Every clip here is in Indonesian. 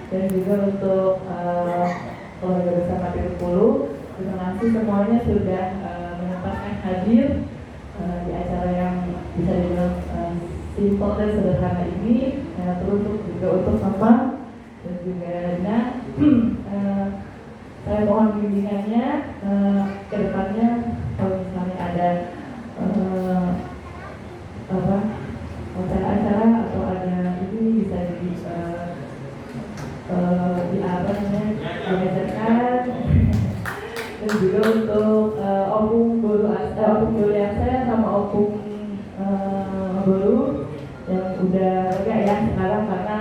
dan juga untuk keluarga besar Mati Bengkulu. Terima kasih semuanya sudah menyempatkan hadir di acara yang bisa dibilang simpel dan sederhana ini. Terus juga untuk Sama dan juga Dina, saya mohon bimbingannya ke depannya kalau misalnya ada acara-acara atau ada ini bisa diajarkan. Dan juga untuk Opung Yuliasa sama Opung Bolu yang udah enggak ya sekarang karena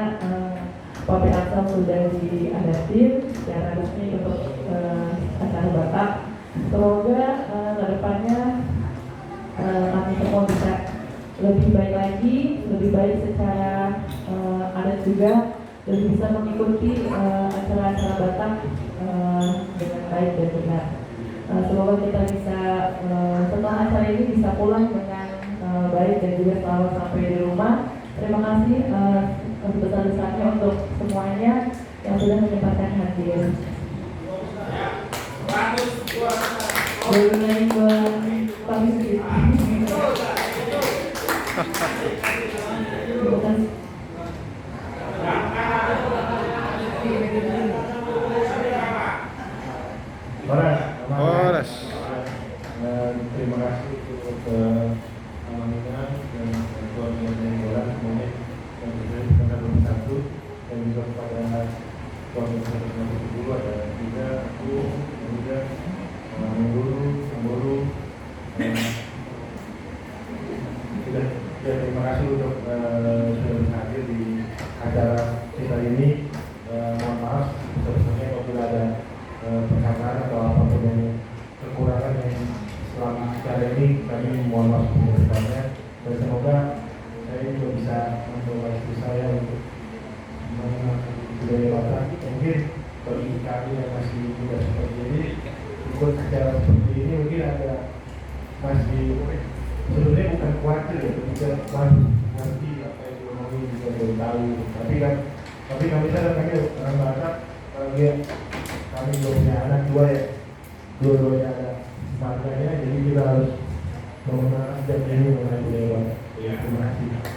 Papi Asal sudah diadatin secara resmi untuk acara Batak. Semoga kedepannya kami semua bisa lebih baik lagi, lebih baik secara adat juga, dan bisa mengikuti acara-acara Batak dengan baik dan benar. Semoga kita bisa setelah acara ini bisa pulang dengan baik dan juga selamat sampai di rumah. Terima kasih sebesar-besarnya untuk semuanya yang sudah menyempatkan hadir. Boleh kami sedikit. Terima kasih. Horas. Terima kasih untuk Amanda dan keluarga Bola semuanya yang berada di Kota Satu, dan juga kepada keluarga besar dulu ada juga aku dan juga Guru. Terima kasih untuk sudah hadir di acara kita ini. Mohon maaf sebesarnya apabila ada perkataan atau apapun yang kekurangan yang selama acara ini, kami mohon maaf sebesar-besarnya, dan semoga saya juga bisa membawa istri saya untuk mengenalkan budaya Batak. Mungkin bagi kami yang masih muda seperti ini, ikut acara seperti ini mungkin ada masih sebenarnya bukan khawatir ya, ketika nanti apa yang diomongin juga belum tahu. Tapi kami sadar kami orang Batak, kami juga punya anak dua ya, dua-duanya ada marganya, jadi kita harus mengenal dan ini mengenai budaya Batak. Terima kasih.